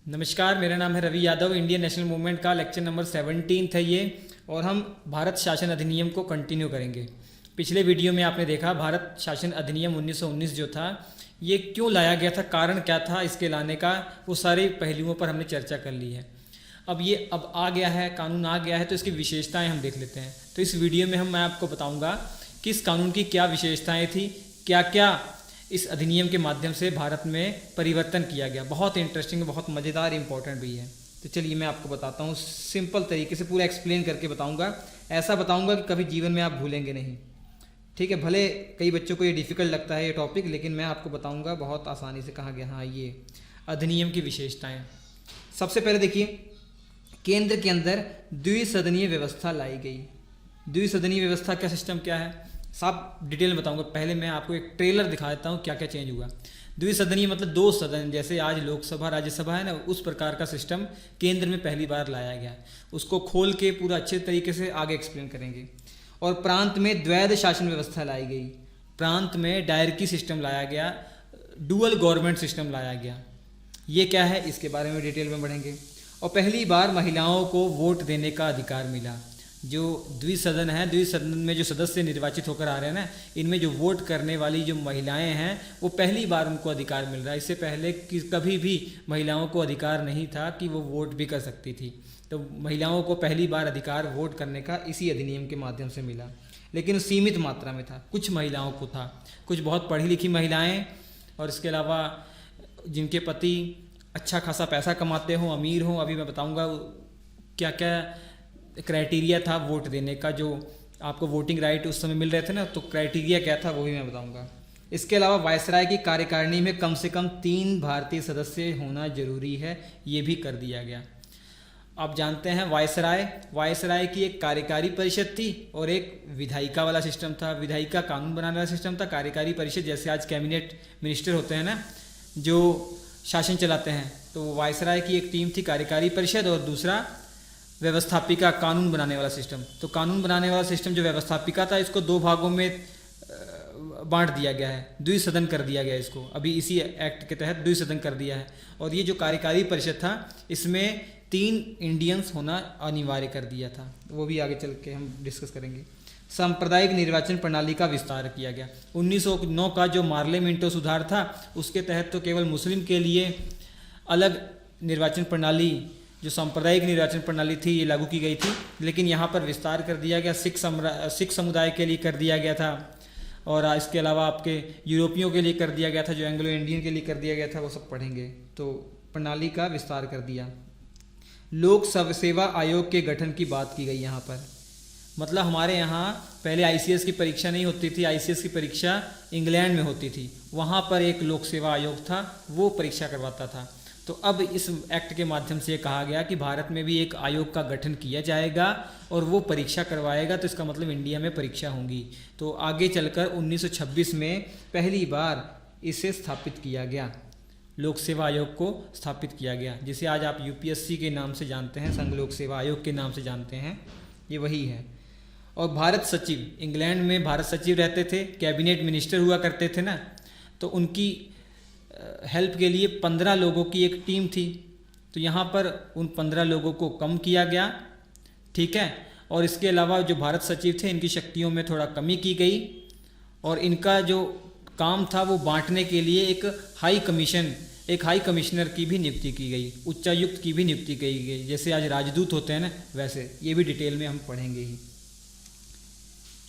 नमस्कार, मेरा नाम है Ravi Yadav. Indian national movement का लेक्चर नंबर 17 है ये, और हम भारत शासन अधिनियम को कंटिन्यू करेंगे। पिछले वीडियो में आपने देखा भारत शासन अधिनियम 1919 जो था ये क्यों लाया गया था, कारण क्या था इसके लाने का, वो सारे पहलुओं पर हमने चर्चा कर ली है। अब आ गया है, कानून आ गया है, तो इसकी विशेषताएं हम देख लेते हैं। तो इस वीडियो में मैं आपको बताऊंगा कि इस कानून की क्या विशेषताएं थी, क्या क्या इस अधिनियम के माध्यम से भारत में परिवर्तन किया गया। बहुत इंटरेस्टिंग, बहुत मज़ेदार, इंपॉर्टेंट भी है। तो चलिए मैं आपको बताता हूँ, सिंपल तरीके से पूरा एक्सप्लेन करके बताऊँगा। ऐसा बताऊँगा कि कभी जीवन में आप भूलेंगे नहीं, ठीक है। भले कई बच्चों को ये डिफ़िकल्ट लगता है ये टॉपिक, लेकिन मैं आपको बताऊँगा बहुत आसानी से। कहा गया, हाँ, ये अधिनियम की विशेषताएँ। सबसे पहले देखिए, केंद्र के अंदर द्विसदनीय व्यवस्था लाई गई। द्विसदनीय व्यवस्था का सिस्टम क्या है, सब डिटेल में बताऊंगा। पहले मैं आपको एक ट्रेलर दिखा देता हूँ क्या क्या चेंज हुआ। द्विसदनीय मतलब दो सदन, जैसे आज लोकसभा राज्यसभा है ना, उस प्रकार का सिस्टम केंद्र में पहली बार लाया गया। उसको खोल के पूरा अच्छे तरीके से आगे एक्सप्लेन करेंगे। और प्रांत में द्वैध शासन व्यवस्था लाई गई। प्रांत में डायरकी सिस्टम लाया गया, डुअल गवर्नमेंट सिस्टम लाया गया। ये क्या है, इसके बारे में डिटेल में बढ़ेंगे। और पहली बार महिलाओं को वोट देने का अधिकार मिला। जो द्विसदन है, द्विसदन में जो सदस्य निर्वाचित होकर आ रहे हैं ना, इनमें जो वोट करने वाली जो महिलाएं हैं वो पहली बार उनको अधिकार मिल रहा है। इससे पहले कभी भी महिलाओं को अधिकार नहीं था कि वो वोट भी कर सकती थी। तो महिलाओं को पहली बार अधिकार वोट करने का इसी अधिनियम के माध्यम से मिला, लेकिन सीमित मात्रा में था। कुछ महिलाओं को था, कुछ बहुत पढ़ी लिखी महिलाएँ, और इसके अलावा जिनके पति अच्छा खासा पैसा कमाते हों, अमीर हों। अभी मैं बताऊँगा क्या क्या क्राइटेरिया था वोट देने का, जो आपको वोटिंग राइट उस समय मिल रहे थे ना, तो क्राइटेरिया क्या था वो भी मैं बताऊंगा। इसके अलावा वायसराय की कार्यकारिणी में कम से कम 3 भारतीय सदस्य होना जरूरी है, ये भी कर दिया गया। आप जानते हैं वायसराय की एक कार्यकारी परिषद थी और एक विधायिका वाला सिस्टम था। विधायिका कानून बनाने वाला सिस्टम था। कार्यकारी परिषद जैसे आज कैबिनेट मिनिस्टर होते हैं ना, जो शासन चलाते हैं, तो वायसराय की एक टीम थी कार्यकारी परिषद, और दूसरा व्यवस्थापिका कानून बनाने वाला सिस्टम। तो कानून बनाने वाला सिस्टम जो व्यवस्थापिका था, इसको 2 भागों में बांट दिया गया है, द्विसदन कर दिया गया इसको। अभी इसी एक्ट के तहत द्विसदन कर दिया है। और ये जो कार्यकारी परिषद था, इसमें 3 इंडियंस होना अनिवार्य कर दिया था, वो भी आगे चल के हम डिस्कस करेंगे। सांप्रदायिक निर्वाचन प्रणाली का विस्तार किया गया। 1909 का जो मार्ले मिंटो सुधार था, उसके तहत तो केवल मुस्लिम के लिए अलग निर्वाचन प्रणाली, जो सांप्रदायिक निर्वाचन प्रणाली थी, ये लागू की गई थी। लेकिन यहाँ पर विस्तार कर दिया गया, सिख समुदाय के लिए कर दिया गया था, और इसके अलावा आपके यूरोपियों के लिए कर दिया गया था, जो एंग्लो इंडियन के लिए कर दिया गया था, वो सब पढ़ेंगे। तो प्रणाली का विस्तार कर दिया। लोक सेवा आयोग के गठन की बात की गई यहाँ पर। मतलब हमारे यहाँ पहले ICS की परीक्षा नहीं होती थी, ICS की परीक्षा इंग्लैंड में होती थी। वहाँ पर एक लोक सेवा आयोग था, वो परीक्षा करवाता था। तो अब इस एक्ट के माध्यम से ये कहा गया कि भारत में भी एक आयोग का गठन किया जाएगा और वो परीक्षा करवाएगा। तो इसका मतलब इंडिया में परीक्षा होंगी। तो आगे चलकर 1926 में पहली बार इसे स्थापित किया गया, लोक सेवा आयोग को स्थापित किया गया, जिसे आज आप UPSC के नाम से जानते हैं, संघ लोक सेवा आयोग के नाम से जानते हैं, ये वही है। और भारत सचिव, इंग्लैंड में भारत सचिव रहते थे, कैबिनेट मिनिस्टर हुआ करते थे ना, तो उनकी हेल्प के लिए 15 लोगों की एक टीम थी। तो यहाँ पर उन 15 लोगों को कम किया गया, ठीक है। और इसके अलावा जो भारत सचिव थे, इनकी शक्तियों में थोड़ा कमी की गई, और इनका जो काम था वो बांटने के लिए एक हाई कमिश्नर की भी नियुक्ति की गई, उच्चायुक्त की भी नियुक्ति की गई। जैसे आज राजदूत होते हैं ना, वैसे ये भी डिटेल में हम पढ़ेंगे ही,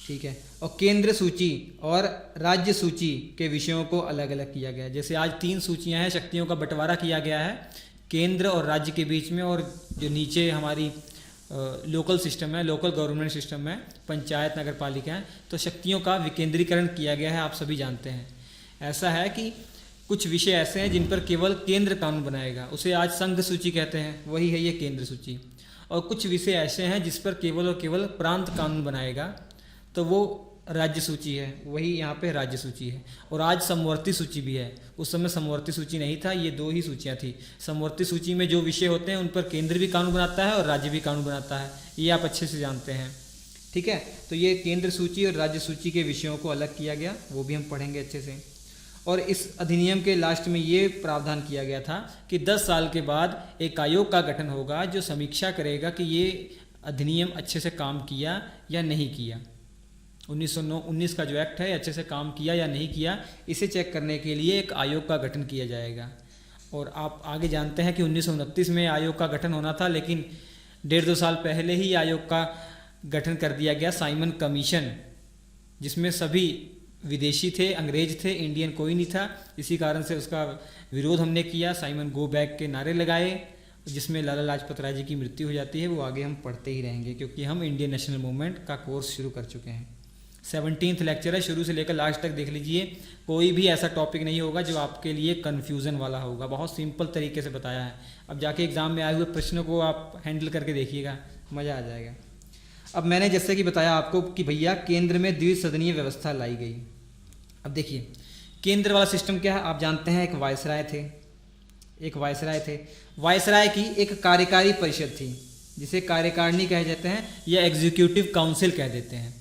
ठीक है। और केंद्र सूची और राज्य सूची के विषयों को अलग अलग किया गया। जैसे आज 3 सूचियां हैं, शक्तियों का बंटवारा किया गया है केंद्र और राज्य के बीच में, और जो नीचे हमारी लोकल सिस्टम है, लोकल गवर्नमेंट सिस्टम है, पंचायत नगर पालिका है, तो शक्तियों का विकेंद्रीकरण किया गया है, आप सभी जानते हैं। ऐसा है कि कुछ विषय ऐसे हैं जिन पर केवल केंद्र कानून बनाएगा, उसे आज संघ सूची कहते हैं, वही है ये केंद्र सूची। और कुछ विषय ऐसे हैं जिस पर केवल और केवल प्रांत कानून बनाएगा, तो वो राज्य सूची है, वही यहाँ पे राज्य सूची है। और आज समवर्ती सूची भी है, उस समय समवर्ती सूची नहीं था, ये 2 ही सूचियाँ थी। समवर्ती सूची में जो विषय होते हैं उन पर केंद्र भी कानून बनाता है और राज्य भी कानून बनाता है, ये आप अच्छे से जानते हैं, ठीक है। तो ये केंद्र सूची और राज्य सूची के विषयों को अलग किया गया, वो भी हम पढ़ेंगे अच्छे से। और इस अधिनियम के लास्ट में ये प्रावधान किया गया था कि 10 साल के बाद एक आयोग का गठन होगा जो समीक्षा करेगा कि ये अधिनियम अच्छे से काम किया या नहीं किया। 1919 का जो एक्ट है अच्छे से काम किया या नहीं किया, इसे चेक करने के लिए एक आयोग का गठन किया जाएगा। और आप आगे जानते हैं कि 1929 में आयोग का गठन होना था, लेकिन 1.5-2 साल पहले ही आयोग का गठन कर दिया गया, साइमन कमीशन, जिसमें सभी विदेशी थे, अंग्रेज थे, इंडियन कोई नहीं था। इसी कारण से उसका विरोध हमने किया, साइमन गो बैक के नारे लगाए, जिसमें लाला लाजपत राय जी की मृत्यु हो जाती है। वो आगे हम पढ़ते ही रहेंगे क्योंकि हम इंडियन नेशनल मूवमेंट का कोर्स शुरू कर चुके हैं। 17th लेक्चर है, शुरू से लेकर लास्ट तक देख लीजिए। कोई भी ऐसा टॉपिक नहीं होगा जो आपके लिए कन्फ्यूज़न वाला होगा, बहुत सिंपल तरीके से बताया है। अब जाके एग्जाम में आए हुए प्रश्नों को आप हैंडल करके देखिएगा, मज़ा आ जाएगा। अब मैंने जैसे कि बताया आपको कि भैया केंद्र में द्विसदनीय व्यवस्था लाई गई। अब देखिए केंद्र वाला सिस्टम क्या है, आप जानते हैं, एक वायसराय थे। वायसराय की एक कार्यकारी परिषद थी जिसे कार्यकारिणी कहे जाते हैं या एग्जीक्यूटिव काउंसिल कह देते हैं।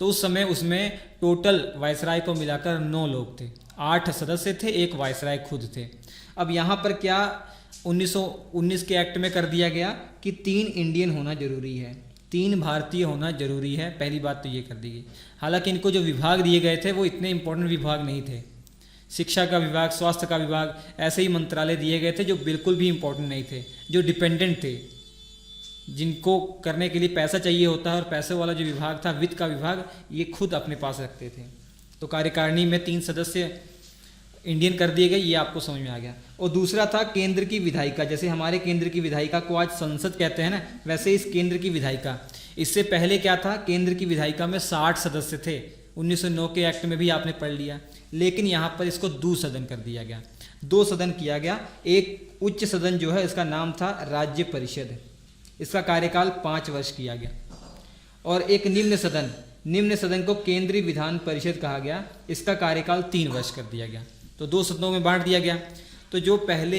तो उस समय उसमें टोटल वायसराय को मिलाकर 9 लोग थे, 8 सदस्य थे, एक वायसराय खुद थे। अब यहाँ पर क्या 1919 के एक्ट में कर दिया गया कि 3 इंडियन होना जरूरी है, 3 भारतीय होना जरूरी है। पहली बात तो ये कर दी गई। हालांकि इनको जो विभाग दिए गए थे वो इतने इंपॉर्टेंट विभाग नहीं थे। शिक्षा का विभाग, स्वास्थ्य का विभाग, ऐसे ही मंत्रालय दिए गए थे जो बिल्कुल भी इंपॉर्टेंट नहीं थे, जो डिपेंडेंट थे, जिनको करने के लिए पैसा चाहिए होता है। और पैसे वाला जो विभाग था, वित्त का विभाग, ये खुद अपने पास रखते थे। तो कार्यकारिणी में 3 सदस्य इंडियन कर दिए गए, ये आपको समझ में आ गया। और दूसरा था केंद्र की विधायिका। जैसे हमारे केंद्र की विधायिका को आज संसद कहते हैं ना, वैसे इस केंद्र की विधायिका, इससे पहले क्या था, केंद्र की विधायिका में 60 सदस्य थे। 1909 के एक्ट में भी आपने पढ़ लिया, लेकिन यहाँ पर इसको 2 सदन कर दिया गया, 2 सदन किया गया। एक उच्च सदन जो है इसका नाम था राज्य परिषद, इसका कार्यकाल 5 वर्ष किया गया। और एक निम्न सदन को केंद्रीय विधान परिषद कहा गया, इसका कार्यकाल 3 वर्ष कर दिया गया। तो 2 सदनों में बांट दिया गया। तो जो पहले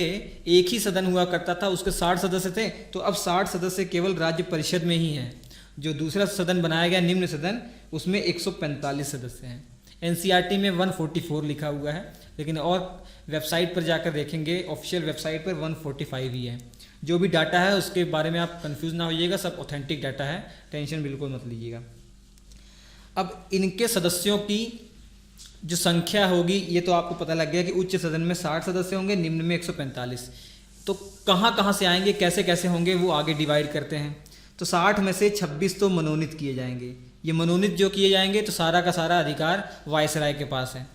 एक ही सदन हुआ करता था उसके 60 सदस्य थे, तो अब 60 सदस्य केवल राज्य परिषद में ही हैं। जो दूसरा सदन बनाया गया निम्न सदन, उसमें 145 सदस्य हैं। एनसीईआरटी में 144 लिखा हुआ है, लेकिन और वेबसाइट पर जाकर देखेंगे, ऑफिशियल वेबसाइट पर 145 ही है। जो भी डाटा है उसके बारे में आप कंफ्यूज ना होइएगा, सब ऑथेंटिक डाटा है, टेंशन बिल्कुल मत लीजिएगा। अब इनके सदस्यों की जो संख्या होगी, ये तो आपको पता लग गया कि उच्च सदन में 60 सदस्य होंगे, निम्न में 145। तो कहाँ कहाँ से आएंगे, कैसे कैसे होंगे, वो आगे डिवाइड करते हैं। तो 60 में से 26 तो मनोनीत किए जाएंगे। ये मनोनीत जो किए जाएंगे तो सारा का सारा अधिकार वायसराय के पास है।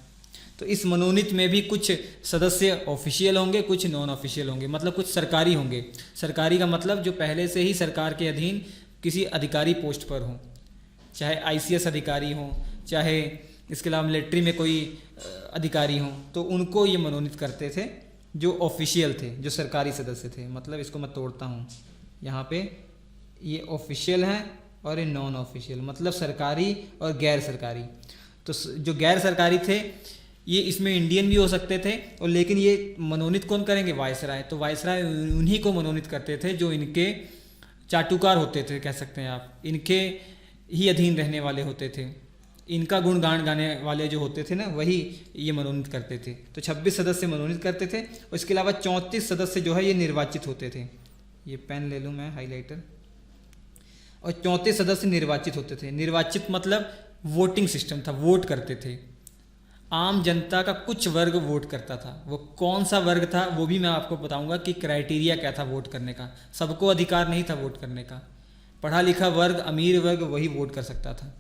तो इस मनोनीत में भी कुछ सदस्य ऑफिशियल होंगे, कुछ नॉन ऑफिशियल होंगे, मतलब कुछ सरकारी होंगे। सरकारी का मतलब जो पहले से ही सरकार के अधीन किसी अधिकारी पोस्ट पर हों, चाहे आईसीएस अधिकारी हों, चाहे इसके अलावा मिलिट्री में कोई अधिकारी हों, तो उनको ये मनोनीत करते थे जो ऑफिशियल थे, जो सरकारी सदस्य थे। मतलब इसको मैं तोड़ता हूँ, यहाँ पे ये ऑफिशियल हैं और ये नॉन ऑफिशियल, मतलब सरकारी और गैर सरकारी। तो जो गैर सरकारी थे ये इसमें इंडियन भी हो सकते थे, और लेकिन ये मनोनीत कौन करेंगे, वायसराय। तो वायसराय उन्हीं को मनोनीत करते थे जो इनके चाटुकार होते थे, कह सकते हैं आप, इनके ही अधीन रहने वाले होते थे, इनका गुणगान गाने वाले जो होते थे ना, वही ये मनोनीत करते थे। तो 26 सदस्य मनोनीत करते थे, और इसके अलावा 34 सदस्य जो है ये निर्वाचित होते थे। ये पेन ले लूँ मैं, हाईलाइटर। और 34 सदस्य निर्वाचित होते थे। निर्वाचित मतलब वोटिंग सिस्टम था, वोट करते थे। आम जनता का कुछ वर्ग वोट करता था। वो कौन सा वर्ग था वो भी मैं आपको बताऊंगा कि क्राइटेरिया क्या था वोट करने का। सबको अधिकार नहीं था वोट करने का। पढ़ा लिखा वर्ग, अमीर वर्ग वही वोट कर सकता था।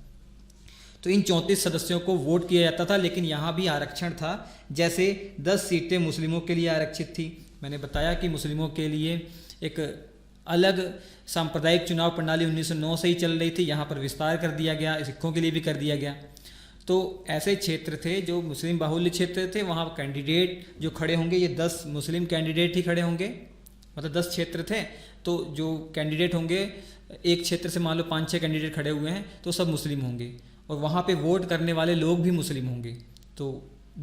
तो इन 34 सदस्यों को वोट किया जाता था, लेकिन यहाँ भी आरक्षण था। जैसे 10 सीटें मुस्लिमों के लिए आरक्षित थी। मैंने बताया कि मुस्लिमों के लिए एक अलग सांप्रदायिक चुनाव प्रणाली 1909 से ही चल रही थी, यहाँ पर विस्तार कर दिया गया, सिखों के लिए भी कर दिया गया। तो ऐसे क्षेत्र थे जो मुस्लिम बाहुल्य क्षेत्र थे, वहाँ कैंडिडेट जो खड़े होंगे ये 10 मुस्लिम कैंडिडेट ही खड़े होंगे, मतलब 10 क्षेत्र थे। तो जो कैंडिडेट होंगे, एक क्षेत्र से मान लो 5-6 कैंडिडेट खड़े हुए हैं तो सब मुस्लिम होंगे, और वहाँ पे वोट करने वाले लोग भी मुस्लिम होंगे। तो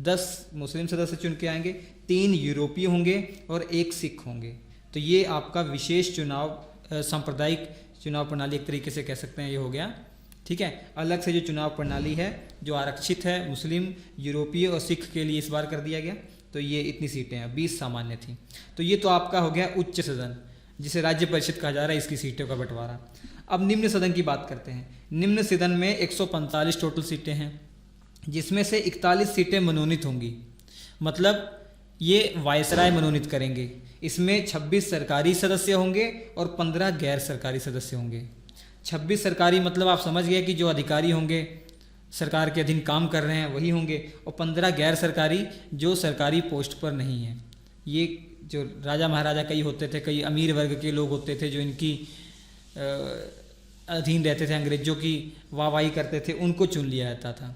10 मुस्लिम सदस्य चुन के आएंगे, 3 यूरोपीय होंगे और 1 सिख होंगे। तो ये आपका विशेष चुनाव, सांप्रदायिक चुनाव प्रणाली एक तरीके से कह सकते हैं ये हो गया। ठीक है। अलग से जो चुनाव प्रणाली है जो आरक्षित है मुस्लिम, यूरोपीय और सिख के लिए इस बार कर दिया गया। तो ये इतनी सीटें हैं, 20 सामान्य थी। तो ये तो आपका हो गया उच्च सदन, जिसे राज्य परिषद कहा जा रहा है, इसकी सीटों का बंटवारा। अब निम्न सदन की बात करते हैं। निम्न सदन में 145 टोटल सीटें हैं, जिसमें से 41 सीटें मनोनीत होंगी, मतलब ये वायसराय मनोनीत करेंगे। इसमें 26 सरकारी सदस्य होंगे और 15 गैर सरकारी सदस्य होंगे। 26 सरकारी मतलब आप समझ गए कि जो अधिकारी होंगे, सरकार के अधीन काम कर रहे हैं, वही होंगे, और 15 गैर सरकारी जो सरकारी पोस्ट पर नहीं हैं। ये जो राजा महाराजा कई होते थे, कई अमीर वर्ग के लोग होते थे जो इनकी अधीन रहते थे, अंग्रेजों की वाहवाही करते थे, उनको चुन लिया जाता था।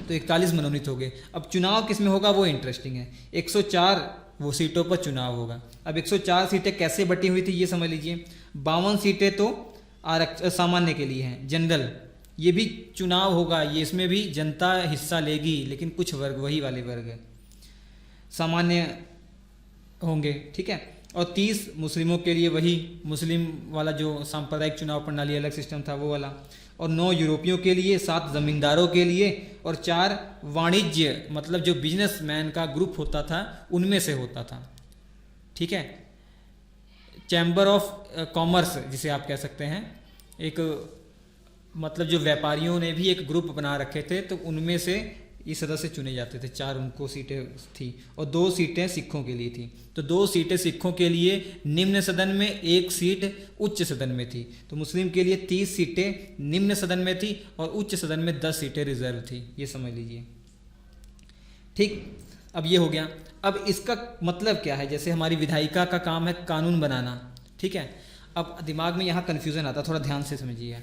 तो 41 मनोनीत हो गए। अब चुनाव किस में होगा वो इंटरेस्टिंग है। 104 वो सीटों पर चुनाव होगा। अब 104 सीटें कैसे बटी हुई थी ये समझ लीजिए। 52 सीटें तो सामान्य के लिए हैं, जनरल, ये भी चुनाव होगा, ये इसमें भी जनता हिस्सा लेगी, लेकिन कुछ वर्ग, वही वाले वर्ग सामान्य होंगे, ठीक है। और 30 मुस्लिमों के लिए, वही मुस्लिम वाला जो सांप्रदायिक चुनाव प्रणाली अलग सिस्टम था वो वाला, और 9 यूरोपियों के लिए, 7 जमींदारों के लिए, और 4 वाणिज्य मतलब जो बिजनेसमैन का ग्रुप होता था उनमें से होता था, ठीक है। चैम्बर ऑफ कॉमर्स जिसे आप कह सकते हैं, एक मतलब जो व्यापारियों ने भी एक ग्रुप बना रखे थे, तो उनमें से ये सदस्य चुने जाते थे। 4 उनको सीटें थी और 2 सीटें सिखों के लिए थी। तो 2 सीटें सिखों के लिए निम्न सदन में, 1 सीट उच्च सदन में थी। तो मुस्लिम के लिए 30 सीटें निम्न सदन में थी और उच्च सदन में 10 सीटें रिजर्व थी, ये समझ लीजिए, ठीक। अब ये हो गया। अब इसका मतलब क्या है, जैसे हमारी विधायिका का काम है कानून बनाना, ठीक है। अब दिमाग में यहाँ कन्फ्यूज़न आता है, थोड़ा ध्यान से समझिए।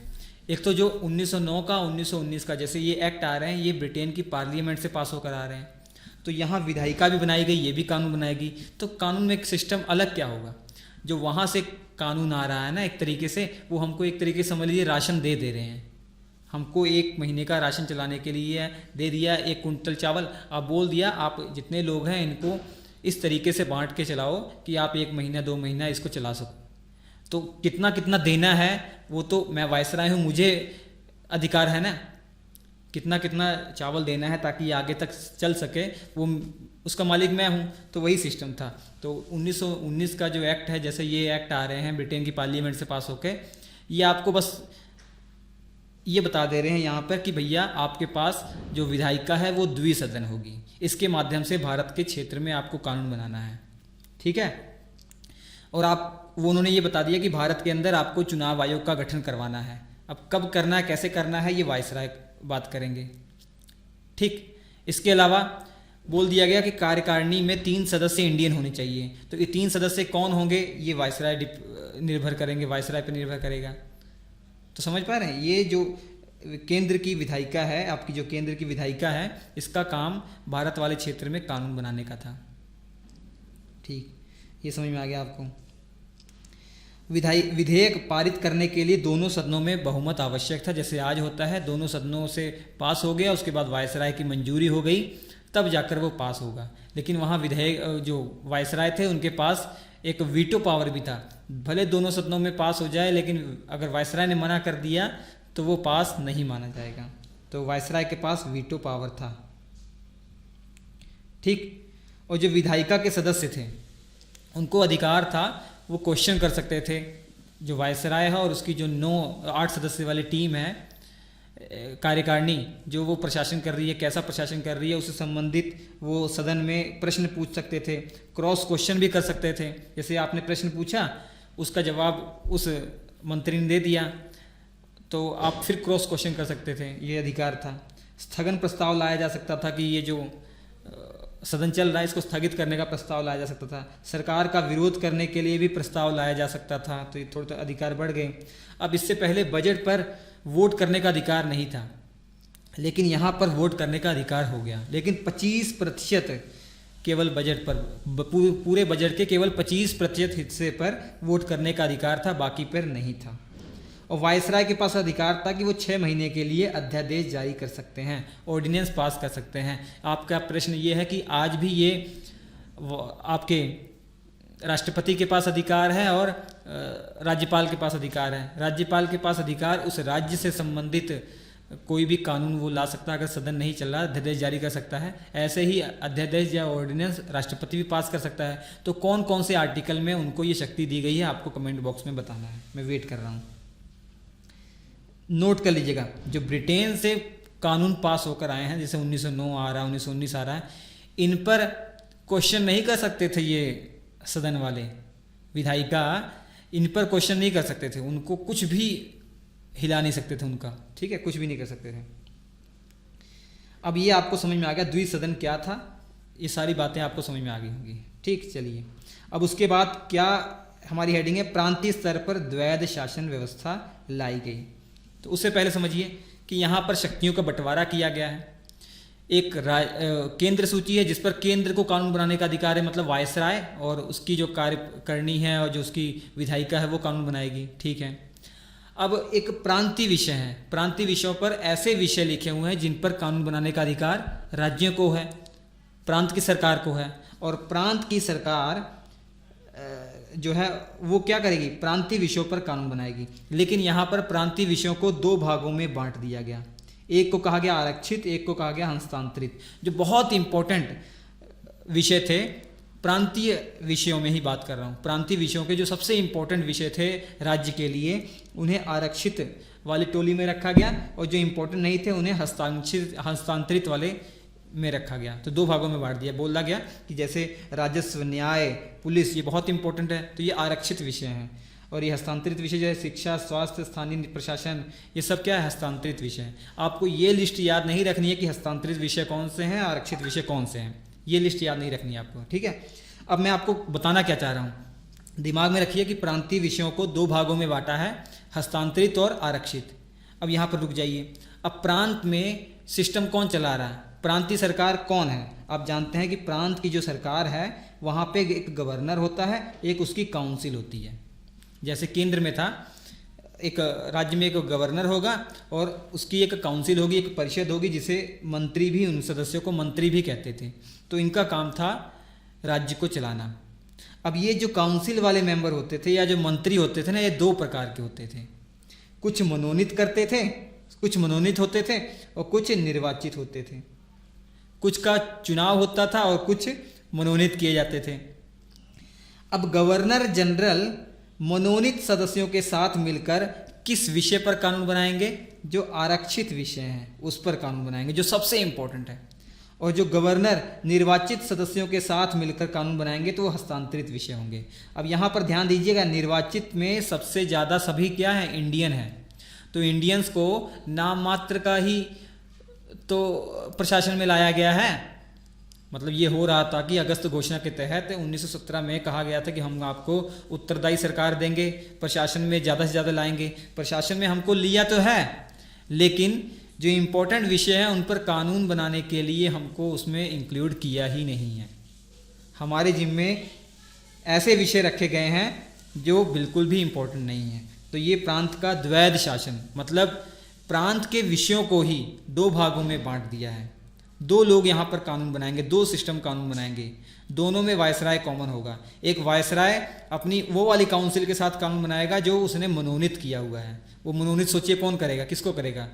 एक तो जो 1909 का, 1919 का जैसे ये एक्ट आ रहे हैं, ये ब्रिटेन की पार्लियामेंट से पास होकर आ रहे हैं। तो यहाँ विधायिका भी बनाई गई, ये भी कानून बनाएगी। तो कानून में एक सिस्टम अलग क्या होगा, जो वहाँ से कानून आ रहा है ना एक तरीके से, वो हमको एक तरीके से समझ लीजिए राशन दे रहे हैं। हमको 1 महीने का राशन चलाने के लिए दे दिया, 1 कुंटल चावल, आप बोल दिया आप जितने लोग हैं इनको इस तरीके से बांट के चलाओ कि आप 1 महीना 2 महीना इसको चला सको। तो कितना कितना देना है वो तो मैं वायसराय हूँ, मुझे अधिकार है ना, कितना कितना चावल देना है ताकि आगे तक चल सके, वो उसका मालिक मैं हूँ। तो वही सिस्टम था। तो 1919 का जो एक्ट है, जैसे ये एक्ट आ रहे हैं ब्रिटेन की पार्लियामेंट से पास होके, ये आपको बस ये बता दे रहे हैं यहाँ पर कि भैया आपके पास जो विधायिका है वो द्विसदन होगी, इसके माध्यम से भारत के क्षेत्र में आपको कानून बनाना है, ठीक है। और वो उन्होंने ये बता दिया कि भारत के अंदर आपको चुनाव आयोग का गठन करवाना है। अब कब करना है, कैसे करना है, ये वायसराय बात करेंगे, ठीक। इसके अलावा बोल दिया गया कि कार्यकारिणी में 3 सदस्य इंडियन होने चाहिए। तो ये 3 सदस्य कौन होंगे, ये वायसराय निर्भर करेंगे, वायसराय पर निर्भर करेगा। तो समझ पा रहे हैं, ये जो केंद्र की विधायिका है, आपकी जो केंद्र की विधायिका है, इसका काम भारत वाले क्षेत्र में कानून बनाने का था, ठीक। ये समझ में आ गया आपको। विधेयक पारित करने के लिए दोनों सदनों में बहुमत आवश्यक था, जैसे आज होता है, दोनों सदनों से पास हो गया, उसके बाद वायसराय की मंजूरी हो गई, तब जाकर वो पास होगा। लेकिन वहाँ विधेयक जो वायसराय थे उनके पास एक वीटो पावर भी था, भले दोनों सदनों में पास हो जाए, लेकिन अगर वायसराय ने मना कर दिया तो वो पास नहीं माना जाएगा। तो वायसराय के पास वीटो पावर था, ठीक। और जो विधायिका के सदस्य थे उनको अधिकार था, वो क्वेश्चन कर सकते थे जो वायसराय है और उसकी जो 8 सदस्य वाली टीम है कार्यकारिणी, जो वो प्रशासन कर रही है, कैसा प्रशासन कर रही है, उससे संबंधित वो सदन में प्रश्न पूछ सकते थे, क्रॉस क्वेश्चन भी कर सकते थे। जैसे आपने प्रश्न पूछा, उसका जवाब उस मंत्री ने दे दिया, तो आप फिर क्रॉस क्वेश्चन कर सकते थे, ये अधिकार था। स्थगन प्रस्ताव लाया जा सकता था कि ये जो सदन चल रहा है इसको स्थगित करने का प्रस्ताव लाया जा सकता था। सरकार का विरोध करने के लिए भी प्रस्ताव लाया जा सकता था। तो ये थोड़े अधिकार बढ़ गए। अब इससे पहले बजट पर वोट करने का अधिकार नहीं था, लेकिन यहाँ पर वोट करने का अधिकार हो गया। लेकिन 25% केवल बजट पर, पूरे बजट के केवल 25% हिस्से पर वोट करने का अधिकार था, बाकी पर नहीं था। और वायसराय के पास अधिकार था कि वो 6 महीने के लिए अध्यादेश जारी कर सकते हैं, ऑर्डिनेंस पास कर सकते हैं। आपका प्रश्न ये है कि आज भी ये आपके राष्ट्रपति के पास अधिकार है और राज्यपाल के पास अधिकार है। राज्यपाल के पास अधिकार उस राज्य से संबंधित कोई भी कानून वो ला सकता है, अगर सदन नहीं चल रहा अध्यादेश जारी कर सकता है। ऐसे ही अध्यादेश या ऑर्डिनेंस राष्ट्रपति भी पास कर सकता है। तो कौन कौन से आर्टिकल में उनको ये शक्ति दी गई है आपको कमेंट बॉक्स में बताना है, मैं वेट कर रहा हूँ। नोट कर लीजिएगा, जो ब्रिटेन से कानून पास होकर आए हैं, जैसे 1909 आ रहा है, 1919 आ रहा है, इन पर क्वेश्चन नहीं कर सकते थे ये सदन वाले विधायिका, इन पर क्वेश्चन नहीं कर सकते थे, उनको कुछ भी हिला नहीं सकते थे उनका, ठीक है, कुछ भी नहीं कर सकते थे। अब ये आपको समझ में आ गया द्विसदन क्या था, ये सारी बातें आपको समझ में आ गई होंगी, ठीक। चलिए अब उसके बाद क्या हमारी हेडिंग है, प्रांतीय स्तर पर द्वैध शासन व्यवस्था लाई गई। तो उससे पहले समझिए कि यहाँ पर शक्तियों का बंटवारा किया गया है। एक केंद्र सूची है जिस पर केंद्र को कानून बनाने का अधिकार है, मतलब वायसराय, और उसकी जो कार्य करनी है और जो उसकी विधायिका है वो कानून बनाएगी, ठीक है। अब एक प्रांतीय विषय है, प्रांतीय विषयों पर ऐसे विषय लिखे हुए हैं जिन पर कानून बनाने का अधिकार राज्यों को है, प्रांत की सरकार को है, और प्रांत की सरकार जो है वो क्या करेगी, प्रांतीय विषयों पर कानून बनाएगी। लेकिन यहाँ पर प्रांतीय विषयों को दो भागों में बांट दिया गया, एक को कहा गया आरक्षित, एक को कहा गया हस्तांतरित। जो बहुत इंपॉर्टेंट विषय थे, प्रांतीय विषयों में ही बात कर रहा हूँ, प्रांतीय विषयों के जो सबसे इंपॉर्टेंट विषय थे राज्य के लिए, उन्हें आरक्षित वाली टोली में रखा गया, और जो इंपॉर्टेंट नहीं थे उन्हें हस्तांतरित वाले में रखा गया। तो दो भागों में बांट दिया। बोला गया कि जैसे राजस्व, न्याय, पुलिस, ये बहुत इंपॉर्टेंट है, तो ये आरक्षित विषय हैं, और ये हस्तांतरित विषय जैसे शिक्षा, स्वास्थ्य, स्थानीय प्रशासन, ये सब क्या है, हस्तांतरित विषय है। आपको ये लिस्ट याद नहीं रखनी है कि हस्तांतरित विषय कौन से हैं, आरक्षित विषय कौन से हैं, ये लिस्ट याद नहीं रखनी है आपको, ठीक है। अब मैं आपको बताना क्या चाह रहा हूँ, दिमाग में रखिए कि प्रांतीय विषयों को दो भागों में बांटा है, हस्तांतरित और आरक्षित। अब यहाँ पर रुक जाइए। अब प्रांत में सिस्टम कौन चला रहा है, प्रांतीय सरकार कौन है। आप जानते हैं कि प्रांत की जो सरकार है वहाँ पे एक गवर्नर होता है, एक उसकी काउंसिल होती है। जैसे केंद्र में था, एक राज्य में एक गवर्नर होगा और उसकी एक काउंसिल होगी, एक परिषद होगी, जिसे मंत्री भी, उन सदस्यों को मंत्री भी कहते थे। तो इनका काम था राज्य को चलाना। अब ये जो काउंसिल वाले मेंबर होते थे या जो मंत्री होते थे ना, ये दो प्रकार के होते थे, कुछ मनोनीत करते थे, कुछ मनोनीत होते थे, और कुछ निर्वाचित होते थे। कुछ का चुनाव होता था और कुछ मनोनीत किए जाते थे। अब गवर्नर जनरल मनोनीत सदस्यों के साथ मिलकर किस विषय पर कानून बनाएंगे, जो आरक्षित विषय हैं उस पर कानून बनाएंगे, जो सबसे इंपॉर्टेंट है। और जो गवर्नर निर्वाचित सदस्यों के साथ मिलकर कानून बनाएंगे तो वो हस्तांतरित विषय होंगे। अब यहाँ पर ध्यान दीजिएगा, निर्वाचित में सबसे ज़्यादा सभी क्या है, इंडियन है। तो इंडियंस को नाम मात्र का ही तो प्रशासन में लाया गया है। मतलब ये हो रहा था कि अगस्त घोषणा के तहत 1917 में कहा गया था कि हम आपको उत्तरदायी सरकार देंगे, प्रशासन में ज़्यादा से ज़्यादा लाएंगे। प्रशासन में हमको लिया तो है, लेकिन जो इम्पोर्टेंट विषय हैं उन पर कानून बनाने के लिए हमको उसमें इंक्लूड किया ही नहीं है। हमारे जिम्मे ऐसे विषय रखे गए हैं जो बिल्कुल भी इम्पोर्टेंट नहीं है। तो ये प्रांत का द्वैध शासन, मतलब प्रांत के विषयों को ही दो भागों में बांट दिया है। दो लोग यहाँ पर कानून बनाएंगे, दो सिस्टम कानून बनाएंगे, दोनों में वायसराय कॉमन होगा। एक वायसराय अपनी वो वाली काउंसिल के साथ कानून बनाएगा जो उसने मनोनीत किया हुआ है। वो मनोनीत सोचिए कौन करेगा, किसको करेगा,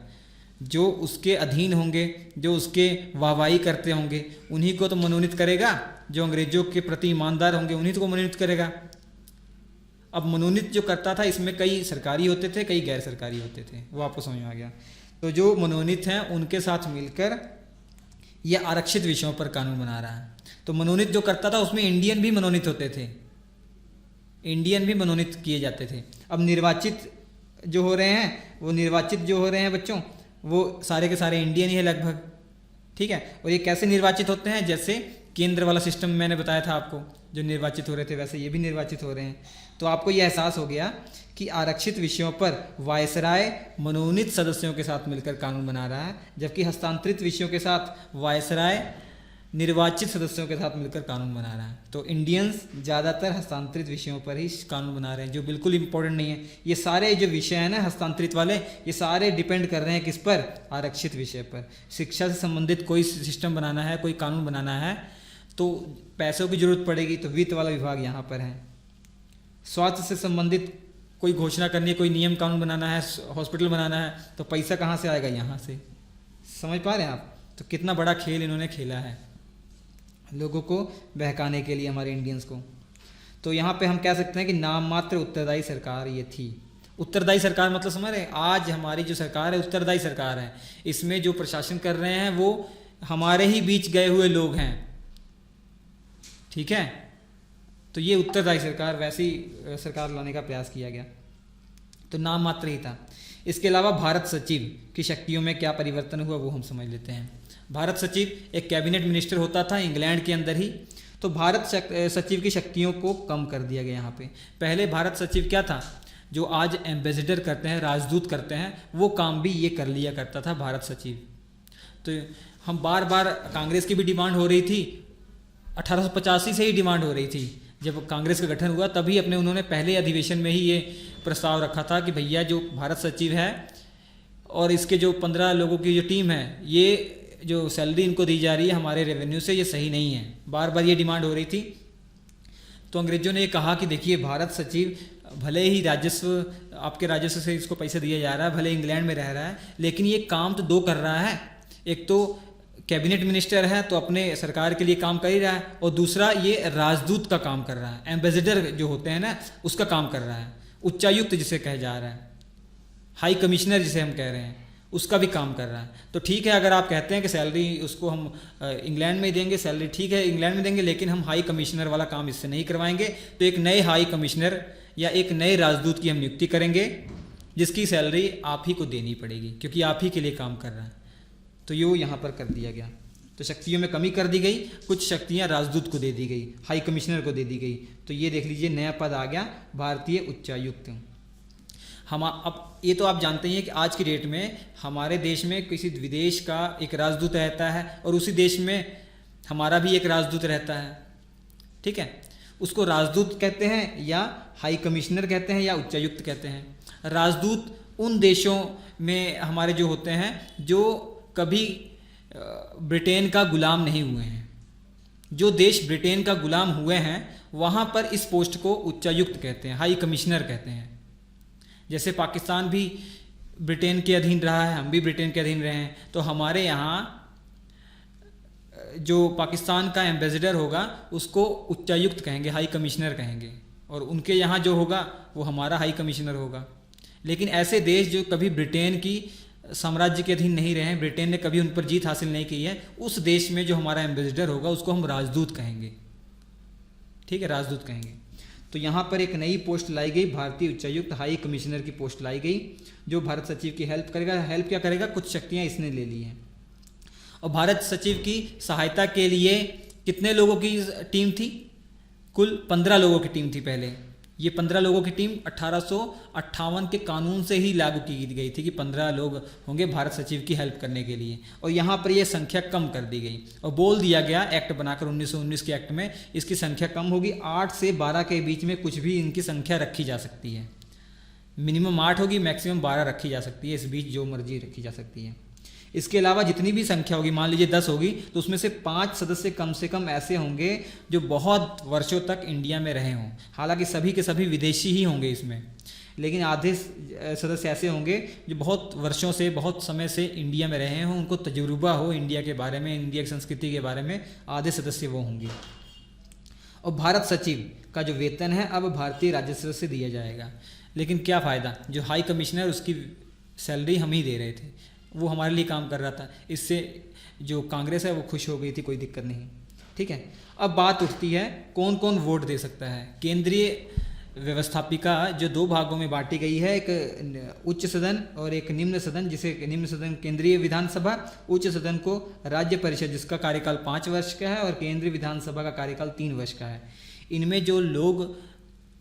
जो उसके अधीन होंगे, जो उसके वाहवाही करते होंगे, उन्हीं को तो मनोनीत करेगा। जो अंग्रेजों के प्रति ईमानदार होंगे उन्हीं को मनोनीत करेगा। अब मनोनीत जो करता था, इसमें कई सरकारी होते थे, कई गैर सरकारी होते थे, वो आपको समझ में आ गया। तो जो मनोनीत हैं उनके साथ मिलकर ये आरक्षित विषयों पर कानून बना रहा है। तो मनोनीत जो करता था उसमें इंडियन भी मनोनीत होते थे, इंडियन भी मनोनीत किए जाते थे। अब निर्वाचित जो हो रहे हैं, वो निर्वाचित जो हो रहे हैं बच्चों, वो सारे के सारे इंडियन ही है लगभग, ठीक है। और ये कैसे निर्वाचित होते हैं, जैसे केंद्र वाला सिस्टम मैंने बताया था आपको, जो निर्वाचित हो रहे थे वैसे ये भी निर्वाचित हो रहे हैं। तो आपको ये एहसास हो गया कि आरक्षित विषयों पर वायसराय मनोनीत सदस्यों के साथ मिलकर कानून बना रहा है, जबकि हस्तांतरित विषयों के साथ वायसराय निर्वाचित सदस्यों के साथ मिलकर कानून बना रहा है। तो इंडियंस ज़्यादातर हस्तांतरित विषयों पर ही कानून बना रहे हैं, जो बिल्कुल इंपॉर्टेंट नहीं है। ये सारे जो विषय हैं ना हस्तांतरित वाले, ये सारे डिपेंड कर रहे हैं किस पर, आरक्षित विषय पर। शिक्षा से संबंधित कोई सिस्टम बनाना है, कोई कानून बनाना है, तो पैसों की जरूरत पड़ेगी, तो वित्त वाला विभाग यहाँ पर है। स्वास्थ्य से संबंधित कोई घोषणा करनी है, कोई नियम कानून बनाना है, हॉस्पिटल बनाना है, तो पैसा कहाँ से आएगा? यहाँ से। समझ पा रहे हैं आप? तो कितना बड़ा खेल इन्होंने खेला है लोगों को बहकाने के लिए, हमारे इंडियंस को। तो यहाँ पे हम कह सकते हैं कि नाम मात्र उत्तरदायी सरकार ये थी। उत्तरदायी सरकार मतलब समझ रहे हैं? आज हमारी जो सरकार है उत्तरदायी सरकार है। इसमें जो प्रशासन कर रहे हैं वो हमारे ही बीच गए हुए लोग हैं, ठीक है। तो ये उत्तरदायी सरकार, वैसी सरकार लाने का प्रयास किया गया, तो नाम मात्र ही था। इसके अलावा भारत सचिव की शक्तियों में क्या परिवर्तन हुआ वो हम समझ लेते हैं। भारत सचिव एक कैबिनेट मिनिस्टर होता था इंग्लैंड के अंदर ही। तो भारत सचिव की शक्तियों को कम कर दिया गया यहाँ पे। पहले भारत सचिव क्या था? जो आज एम्बेसडर करते हैं, राजदूत करते हैं, वो काम भी ये कर लिया करता था भारत सचिव। तो हम बार बार, कांग्रेस की भी डिमांड हो रही थी, 1885 से ही डिमांड हो रही थी। जब कांग्रेस का गठन हुआ तभी उन्होंने पहले अधिवेशन में ही ये प्रस्ताव रखा था कि भैया जो भारत सचिव है और इसके जो 15 लोगों की जो टीम है, ये जो सैलरी इनको दी जा रही है हमारे रेवेन्यू से, ये सही नहीं है। बार बार ये डिमांड हो रही थी। तो अंग्रेजों ने ये कहा कि देखिए, भारत सचिव भले ही राजस्व, आपके राजस्व से इसको पैसे दिया जा रहा है, भले इंग्लैंड में रह रहा है, लेकिन ये काम तो दो कर रहा है। एक तो कैबिनेट मिनिस्टर है तो अपने सरकार के लिए काम कर ही रहा है, और दूसरा ये राजदूत का काम कर रहा है, एम्बेसडर जो होते हैं ना, उसका काम कर रहा है, उच्चायुक्त जिसे कहा जा रहा है, हाई कमिश्नर जिसे हम कह रहे हैं, उसका भी काम कर रहा है। तो ठीक है, अगर आप कहते हैं कि सैलरी उसको हम इंग्लैंड में ही देंगे, सैलरी ठीक है इंग्लैंड में देंगे, लेकिन हम हाई कमिश्नर वाला काम इससे नहीं करवाएंगे, तो एक नए हाई कमिश्नर या एक नए राजदूत की हम नियुक्ति करेंगे, जिसकी सैलरी आप ही को देनी पड़ेगी, क्योंकि आप ही के लिए काम कर रहा है। तो ये यहाँ पर कर दिया गया। तो शक्तियों में कमी कर दी गई, कुछ शक्तियाँ राजदूत को दे दी गई, हाई कमिश्नर को दे दी गई। तो ये देख लीजिए, नया पद आ गया, भारतीय उच्चायुक्त। हम अब ये तो आप जानते ही हैं कि आज की डेट में हमारे देश में किसी विदेश का एक राजदूत रहता है, और उसी देश में हमारा भी एक राजदूत रहता है, ठीक है। उसको राजदूत कहते हैं या हाई कमिश्नर कहते हैं या उच्चायुक्त कहते हैं। राजदूत उन देशों में हमारे जो होते हैं जो कभी ब्रिटेन का गुलाम नहीं हुए हैं। जो देश ब्रिटेन का गुलाम हुए हैं वहाँ पर इस पोस्ट को उच्चायुक्त कहते हैं, हाई कमिश्नर कहते हैं। जैसे पाकिस्तान भी ब्रिटेन के अधीन रहा है, हम भी ब्रिटेन के अधीन रहे हैं, तो हमारे यहाँ जो पाकिस्तान का एम्बेसडर होगा उसको उच्चायुक्त कहेंगे, हाई कमिश्नर कहेंगे, और उनके यहाँ जो होगा वो हमारा हाई कमिश्नर होगा। लेकिन ऐसे देश जो कभी ब्रिटेन की साम्राज्य के अधीन नहीं रहे हैं, ब्रिटेन ने कभी उन पर जीत हासिल नहीं की है, उस देश में जो हमारा एम्बेसडर होगा उसको हम राजदूत कहेंगे, ठीक है, राजदूत कहेंगे। तो यहाँ पर एक नई पोस्ट लाई गई, भारतीय उच्चायुक्त हाई कमिश्नर की पोस्ट लाई गई, जो भारत सचिव की हेल्प करेगा। हेल्प क्या करेगा? कुछ शक्तियाँ इसने ले ली हैं। और भारत सचिव की सहायता के लिए कितने लोगों की टीम थी? कुल 15 लोगों की टीम थी पहले। ये 15 लोगों की टीम 1858 के कानून से ही लागू की गई थी कि 15 लोग होंगे भारत सचिव की हेल्प करने के लिए, और यहाँ पर ये संख्या कम कर दी गई और बोल दिया गया एक्ट बनाकर 1919 के एक्ट में इसकी संख्या कम होगी। 8 से 12 के बीच में कुछ भी इनकी संख्या रखी जा सकती है। मिनिमम 8 होगी, मैक्सिमम 12 रखी जा सकती है, इस बीच जो मर्जी रखी जा सकती है। इसके अलावा जितनी भी संख्या होगी, मान लीजिए 10 होगी, तो उसमें से 5 सदस्य कम से कम ऐसे होंगे जो बहुत वर्षों तक इंडिया में रहे हों। हालांकि सभी के सभी विदेशी ही होंगे इसमें, लेकिन आधे सदस्य ऐसे होंगे जो बहुत वर्षों से, बहुत समय से इंडिया में रहे हों, उनको तजुर्बा हो इंडिया के बारे में, इंडिया की संस्कृति के बारे में, आधे सदस्य वो होंगे। और भारत सचिव का जो वेतन है अब भारतीय राजस्व से दिया जाएगा। लेकिन क्या फ़ायदा? जो हाई कमिश्नर उसकी सैलरी हम ही दे रहे थे, वो हमारे लिए काम कर रहा था। इससे जो कांग्रेस है वो खुश हो गई थी, कोई दिक्कत नहीं, ठीक है। अब बात उठती है कौन कौन वोट दे सकता है। केंद्रीय व्यवस्थापिका जो 2 भागों में बांटी गई है, एक उच्च सदन और एक निम्न सदन, जिसे निम्न सदन केंद्रीय विधानसभा, उच्च सदन को राज्य परिषद जिसका कार्यकाल 5 वर्ष का है, और केंद्रीय विधानसभा का कार्यकाल 3 वर्ष का है। इनमें जो लोग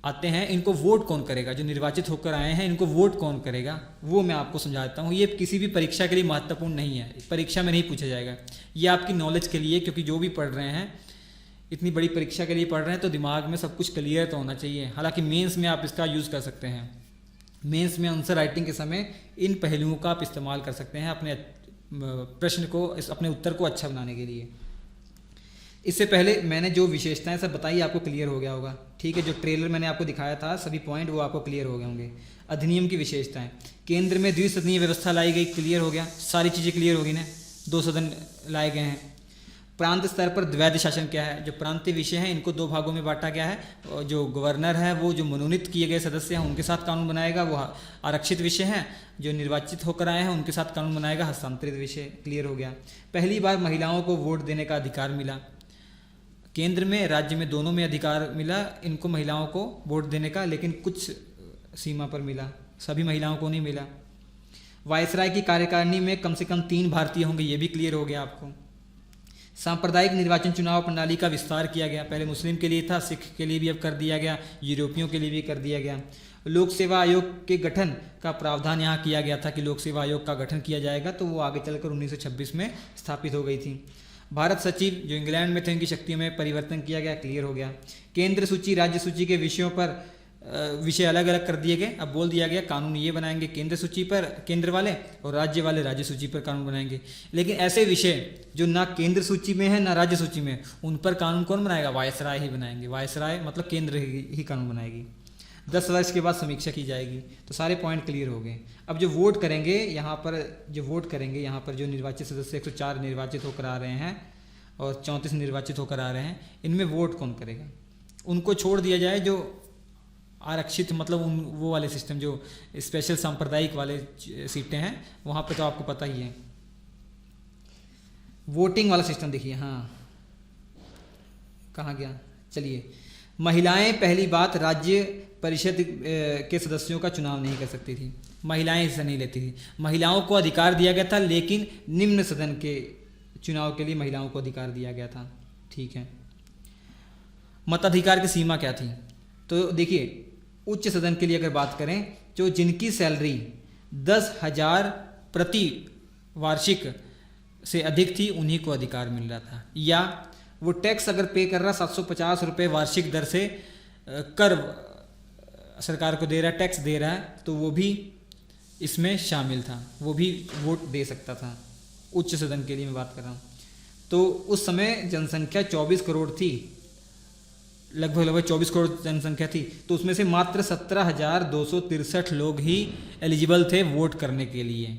आते हैं इनको वोट कौन करेगा? जो निर्वाचित होकर आए हैं इनको वोट कौन करेगा वो मैं आपको समझा देता हूँ। ये किसी भी परीक्षा के लिए महत्वपूर्ण नहीं है, परीक्षा में नहीं पूछा जाएगा, ये आपकी नॉलेज के लिए, क्योंकि जो भी पढ़ रहे हैं इतनी बड़ी परीक्षा के लिए पढ़ रहे हैं तो दिमाग में सब कुछ क्लियर तो होना चाहिए। हालांकि मेंस में आप इसका यूज़ कर सकते हैं, मेंस में आंसर राइटिंग के समय इन पहलुओं का आप इस्तेमाल कर सकते हैं अपने प्रश्न को, अपने उत्तर को अच्छा बनाने के लिए। इससे पहले मैंने जो विशेषताएं सब बताई आपको क्लियर हो गया होगा, ठीक है। जो ट्रेलर मैंने आपको दिखाया था सभी पॉइंट वो आपको क्लियर हो गए होंगे। अधिनियम की विशेषताएं, केंद्र में द्विसदनीय व्यवस्था लाई गई, क्लियर हो गया, सारी चीज़ें क्लियर होगी ना, 2 सदन लाए गए हैं। प्रांत स्तर पर द्वैध शासन क्या है, जो प्रांतीय विषय हैं इनको 2 भागों में बांटा गया है, और जो गवर्नर है वो जो मनोनीत किए गए सदस्य हैं उनके साथ कानून बनाएगा, वो आरक्षित विषय हैं जो निर्वाचित होकर आए हैं उनके साथ कानून बनाएगा, हस्तांतरित विषय, क्लियर हो गया। पहली बार महिलाओं को वोट देने का अधिकार मिला, केंद्र में राज्य में दोनों में अधिकार मिला इनको महिलाओं को वोट देने का, लेकिन कुछ सीमा पर मिला, सभी महिलाओं को नहीं मिला। वायसराय की कार्यकारिणी में कम से कम 3 भारतीय होंगे, ये भी क्लियर हो गया आपको। सांप्रदायिक निर्वाचन चुनाव प्रणाली का विस्तार किया गया, पहले मुस्लिम के लिए था, सिख के लिए भी अब कर दिया गया, यूरोपियों के लिए भी कर दिया गया। लोक सेवा आयोग के गठन का प्रावधान यहाँ किया गया था कि लोक सेवा आयोग का गठन किया जाएगा, तो वो आगे चलकर 1926 में स्थापित हो गई थी। भारत सचिव जो इंग्लैंड में थे उनकी शक्तियों में परिवर्तन किया गया, क्लियर हो गया। केंद्र सूची राज्य सूची के विषयों पर विषय अलग अलग कर दिए गए, अब बोल दिया गया कानून ये बनाएंगे केंद्र सूची पर केंद्र वाले, और राज्य वाले राज्य सूची पर कानून बनाएंगे। लेकिन ऐसे विषय जो ना केंद्र सूची में है ना राज्य सूची में, उन पर कानून कौन बनाएगा, वायसराय ही बनाएंगे। वायसराय मतलब केंद्र ही कानून बनाएगी। 10 वर्ष के बाद समीक्षा की जाएगी। तो सारे पॉइंट क्लियर हो गए। अब जो वोट करेंगे यहाँ पर जो निर्वाचित सदस्य 104 निर्वाचित होकर आ रहे हैं और 34 निर्वाचित होकर आ रहे हैं, इनमें वोट कौन करेगा, उनको छोड़ दिया जाए। जो आरक्षित मतलब वो वाले सिस्टम जो स्पेशल सांप्रदायिक वाले सीटें हैं वहाँ पे तो आपको पता ही है। वोटिंग वाला सिस्टम देखिए, हाँ कहाँ गया, चलिए। महिलाएं पहली बात राज्य परिषद के सदस्यों का चुनाव नहीं कर सकती थी, महिलाएं हिस्सा नहीं लेती थी। महिलाओं को अधिकार दिया गया था, लेकिन निम्न सदन के चुनाव के लिए महिलाओं को अधिकार दिया गया था, ठीक है। मताधिकार की सीमा क्या थी, तो देखिए उच्च सदन के लिए अगर बात करें, जो जिनकी सैलरी 10,000 प्रति वार्षिक से अधिक थी उन्हीं को अधिकार मिल रहा था, या वो टैक्स अगर पे कर रहा 750 रुपये वार्षिक दर से कर सरकार को दे रहा है, टैक्स दे रहा है, तो वो भी इसमें शामिल था, वो भी वोट दे सकता था। उच्च सदन के लिए मैं बात कर रहा हूँ। तो उस समय जनसंख्या 24 करोड़ थी, लगभग 24 करोड़ जनसंख्या थी, तो उसमें से मात्र 17,263 लोग ही एलिजिबल थे वोट करने के लिए,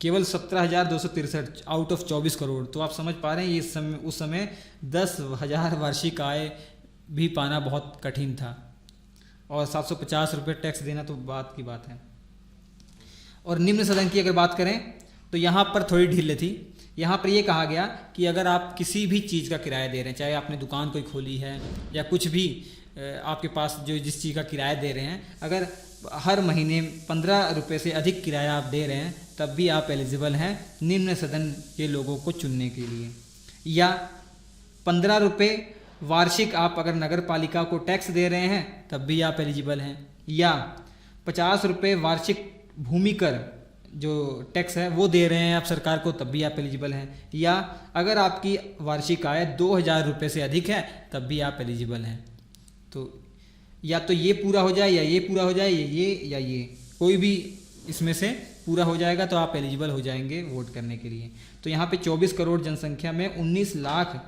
केवल 17,263 आउट ऑफ 24 करोड़। तो आप समझ पा रहे हैं ये उस समय 10,000 वार्षिक आय भी पाना बहुत कठिन था, और 750 रुपये टैक्स देना तो बात की बात है। और निम्न सदन की अगर बात करें तो यहाँ पर थोड़ी ढील थी। यहाँ पर ये कहा गया कि अगर आप किसी भी चीज़ का किराया दे रहे हैं, चाहे आपने दुकान कोई खोली है या कुछ भी आपके पास जो जिस चीज़ का किराया दे रहे हैं, अगर हर महीने 15 रुपये से अधिक किराया आप दे रहे हैं, तब भी आप एलिजिबल हैं निम्न सदन के लोगों को चुनने के लिए। या 15 रुपये वार्षिक आप अगर नगर पालिका को टैक्स दे रहे हैं, तब भी आप एलिजिबल हैं। या 50 रुपये वार्षिक भूमि कर जो टैक्स है वो दे रहे हैं आप सरकार को, तब भी आप एलिजिबल हैं। या अगर आपकी वार्षिक आय 2,000 रुपये से अधिक है, तब भी आप एलिजिबल हैं। तो या तो ये पूरा हो जाए, या ये पूरा हो जाए, या ये कोई भी इसमें से पूरा हो जाएगा तो आप एलिजिबल हो जाएंगे वोट करने के लिए। तो यहाँ पे 24 करोड़ जनसंख्या में 19 लाख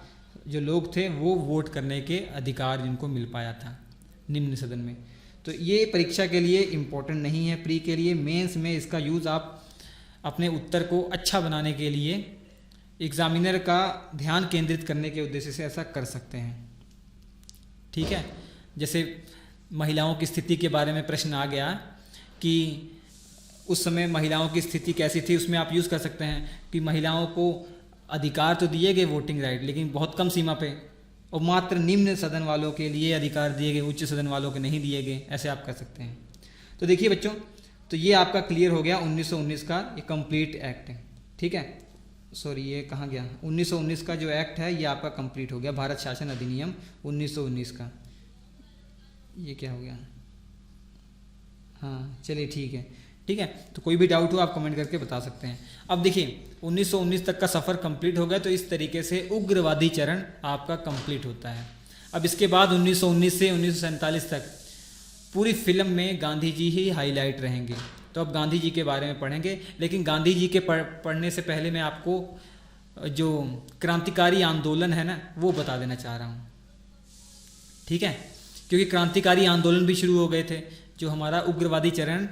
जो लोग थे वो वोट करने के अधिकार जिनको मिल पाया था निम्न सदन में। तो ये परीक्षा के लिए इम्पोर्टेंट नहीं है, प्री के लिए। मेंस में इसका यूज़ आप अपने उत्तर को अच्छा बनाने के लिए, एग्जामिनर का ध्यान केंद्रित करने के उद्देश्य से ऐसा कर सकते हैं, ठीक है। जैसे महिलाओं की स्थिति के बारे में प्रश्न आ गया कि उस समय महिलाओं की स्थिति कैसी थी, उसमें आप यूज़ कर सकते हैं कि महिलाओं को अधिकार तो दिए गए वोटिंग राइट, लेकिन बहुत कम सीमा पे, और मात्र निम्न सदन वालों के लिए अधिकार दिए गए, उच्च सदन वालों के नहीं दिए गए, ऐसे आप कर सकते हैं। तो देखिए बच्चों, तो ये आपका क्लियर हो गया 1919 का ये कंप्लीट एक्ट है, ठीक है। सॉरी, ये कहाँ गया, 1919 का जो एक्ट है ये आपका कंप्लीट हो गया, भारत शासन अधिनियम 1919 का। ये क्या हो गया, हाँ चलिए ठीक है, ठीक है। तो कोई भी डाउट हो आप कमेंट करके बता सकते हैं। अब देखिए 1919 तक का सफ़र कंप्लीट हो गया, तो इस तरीके से उग्रवादी चरण आपका कंप्लीट होता है। अब इसके बाद 1919 से 1947 तक पूरी फिल्म में गांधी जी ही हाईलाइट रहेंगे। तो अब गांधी जी के बारे में पढ़ेंगे, लेकिन गांधी जी के पढ़ने से पहले मैं आपको जो क्रांतिकारी आंदोलन है ना वो बता देना चाह रहा हूँ। ठीक है, क्योंकि क्रांतिकारी आंदोलन भी शुरू हो गए थे। जो हमारा उग्रवादी चरण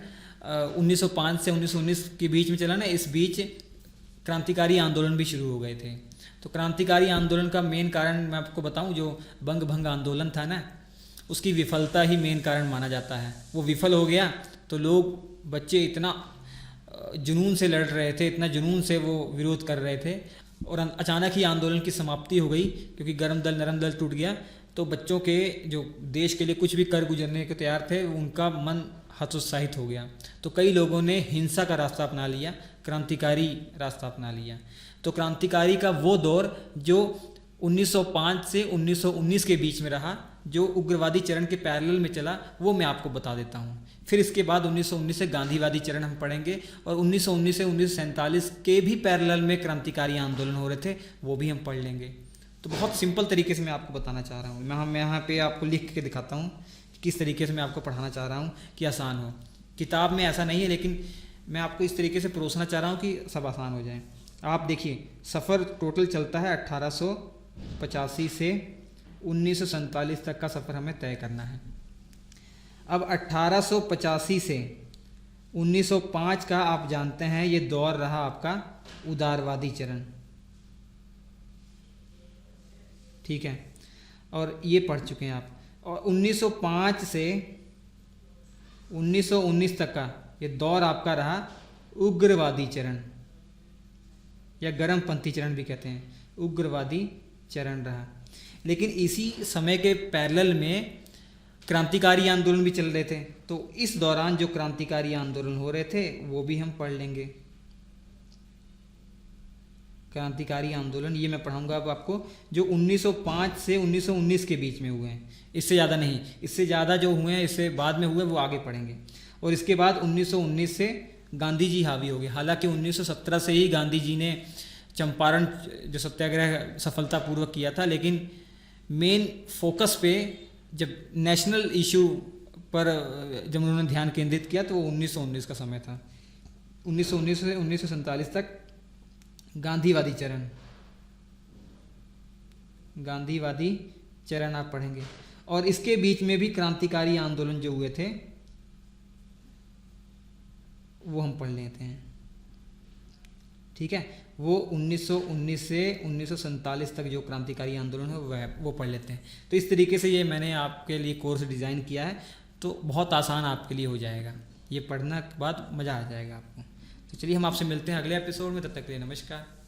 1905 से 1919 के बीच में चला ना, इस बीच क्रांतिकारी आंदोलन भी शुरू हो गए थे। तो क्रांतिकारी आंदोलन का मेन कारण मैं आपको बताऊं, जो बंग भंग आंदोलन था ना, उसकी विफलता ही मेन कारण माना जाता है। वो विफल हो गया तो लोग बच्चे इतना जुनून से लड़ रहे थे, इतना जुनून से वो विरोध कर रहे थे, और अचानक ही आंदोलन की समाप्ति हो गई क्योंकि गर्म दल नरम दल टूट गया। तो बच्चों के जो देश के लिए कुछ भी कर गुजरने के तैयार थे, उनका मन हतोत्साहित हो गया। तो कई लोगों ने हिंसा का रास्ता अपना लिया, क्रांतिकारी रास्ता अपना लिया। तो क्रांतिकारी का वो दौर जो 1905 से 1919 के बीच में रहा, जो उग्रवादी चरण के पैरेलल में चला, वो मैं आपको बता देता हूँ। फिर इसके बाद 1919 से गांधीवादी चरण हम पढ़ेंगे, और 1919 से 1947 के भी पैरेलल में क्रांतिकारी आंदोलन हो रहे थे, वो भी हम पढ़ लेंगे। तो बहुत सिंपल तरीके से मैं आपको बताना चाह रहा हूँ। मैं यहाँ पे आपको लिख के दिखाता हूँ कि किस तरीके से मैं आपको पढ़ाना चाह रहा हूँ कि आसान हो। किताब में ऐसा नहीं है, लेकिन मैं आपको इस तरीके से परोसना चाह रहा हूँ कि सब आसान हो जाए। आप देखिए, सफ़र टोटल चलता है 1885 से 1947 तक का सफ़र हमें तय करना है। अब 1885 से 1905 का आप जानते हैं ये दौर रहा आपका उदारवादी चरण। ठीक है, और ये पढ़ चुके हैं आप। और 1905 से 1919 तक का ये दौर आपका रहा उग्रवादी चरण, या गर्मपंथी चरण भी कहते हैं, उग्रवादी चरण रहा। लेकिन इसी समय के पैरेलल में क्रांतिकारी आंदोलन भी चल रहे थे। तो इस दौरान जो क्रांतिकारी आंदोलन हो रहे थे वो भी हम पढ़ लेंगे। क्रांतिकारी आंदोलन ये मैं पढ़ाऊंगा अब आपको, जो 1905 से 1919 के बीच में हुए हैं, इससे ज़्यादा नहीं। इससे ज़्यादा जो हुए हैं, इससे बाद में हुए, वो आगे पढ़ेंगे। और इसके बाद 1919 से गांधी जी हावी हो गए। हालांकि 1917 से ही गांधी जी ने चंपारण जो सत्याग्रह सफलतापूर्वक किया था, लेकिन मेन फोकस पे जब नेशनल इशू पर जब उन्होंने ध्यान केंद्रित किया तो वो 1919 का समय था। 1919 से 1947 तक गांधीवादी चरण, गांधीवादी चरण आप पढ़ेंगे। और इसके बीच में भी क्रांतिकारी आंदोलन जो हुए थे वो हम पढ़ लेते हैं। ठीक है, वो 1919 से 1947 तक जो क्रांतिकारी आंदोलन है वो पढ़ लेते हैं। तो इस तरीके से ये मैंने आपके लिए कोर्स डिज़ाइन किया है, तो बहुत आसान आपके लिए हो जाएगा। ये पढ़ने के बाद मज़ा आ जाएगा आपको। तो चलिए हम आपसे मिलते हैं अगले एपिसोड में, तब तक के लिए नमस्कार।